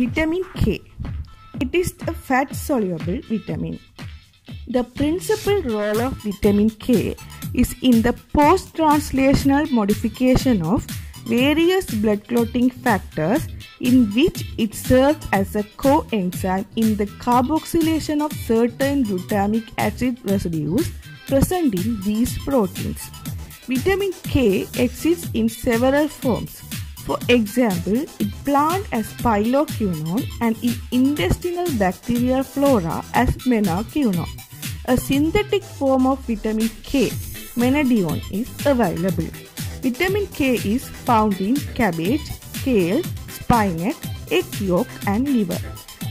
Vitamin K. It is a fat-soluble vitamin. The principal role of vitamin K is in the post-translational modification of various blood clotting factors, in which it serves as a coenzyme in the carboxylation of certain glutamic acid residues present in these proteins. Vitamin K exists in several forms. For example, it plant as piloquinone and in intestinal bacterial flora as menaquinone. A synthetic form of vitamin K, menadione, is available. Vitamin K is found in cabbage, kale, spinach, egg yolk and liver.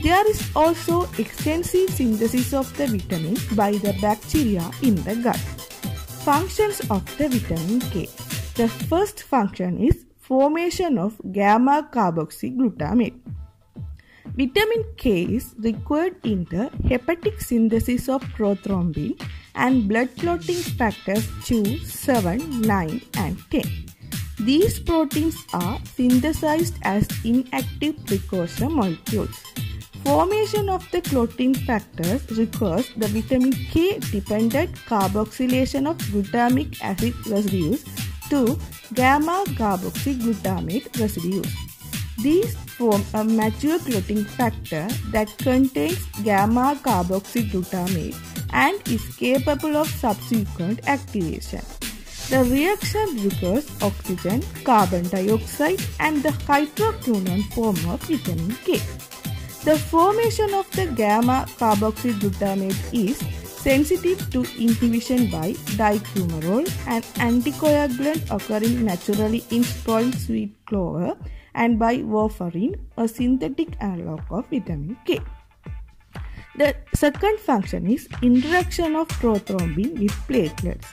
There is also extensive synthesis of the vitamin by the bacteria in the gut. Functions of the vitamin K. The first function is formation of gamma carboxyglutamate. Vitamin K is required in the hepatic synthesis of prothrombin and blood clotting factors 2, 7, 9 and 10. These proteins are synthesized as inactive precursor molecules. Formation of the clotting factors requires the vitamin K dependent carboxylation of glutamic acid residues to gamma carboxyglutamate residues. These form a mature clotting factor that contains gamma carboxyglutamate and is capable of subsequent activation. The reaction requires oxygen, carbon dioxide and the hydroquinone form of vitamin K. The formation of the gamma carboxyglutamate is sensitive to inhibition by dicumarole, an anticoagulant occurring naturally in spoiled sweet clover, and by warfarin, a synthetic analog of vitamin K. The second function is interaction of prothrombin with platelets.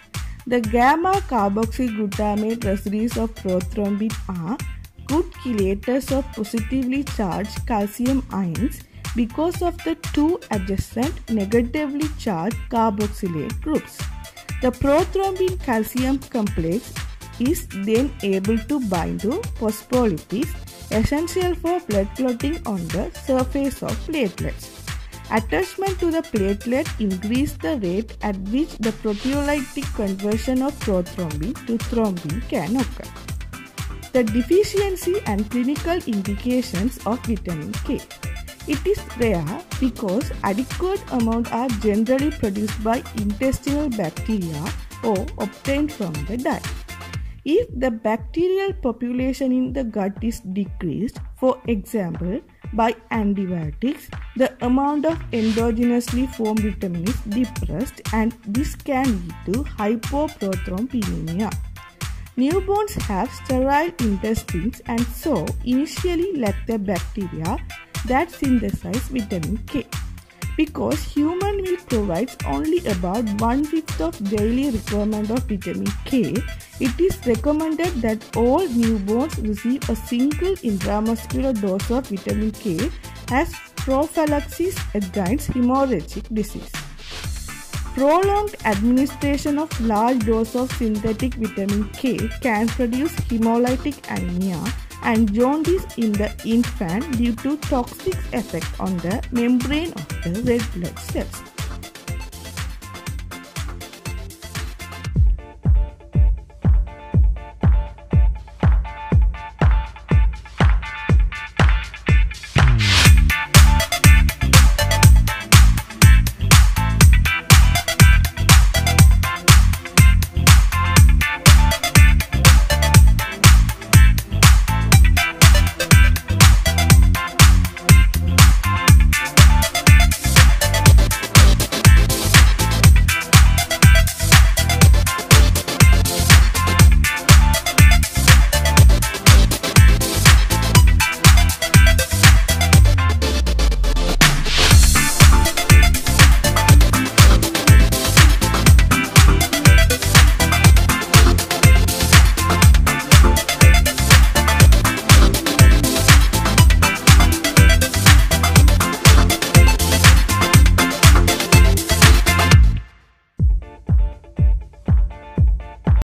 The gamma carboxyglutamate residues of prothrombin are good chelators of positively charged calcium ions because of the two adjacent negatively charged carboxylate groups. The prothrombin calcium complex is then able to bind to phospholipids essential for blood clotting on the surface of platelets. Attachment to the platelet increases the rate at which the proteolytic conversion of prothrombin to thrombin can occur. The deficiency and clinical indications of vitamin K. It is rare because adequate amounts are generally produced by intestinal bacteria or obtained from the diet. If the bacterial population in the gut is decreased, for example, by antibiotics, the amount of endogenously formed vitamin is depressed and this can lead to hypoprothrombinemia. Newborns have sterile intestines and so initially lack the bacteria that synthesize vitamin K. Because human milk provides only about 1/5 of daily requirement of vitamin K, it is recommended that all newborns receive a single intramuscular dose of vitamin K as prophylaxis against hemorrhagic disease. Prolonged administration of large dose of synthetic vitamin K can produce hemolytic anemia and jaundice in the infant due to toxic effect on the membrane of the red blood cells.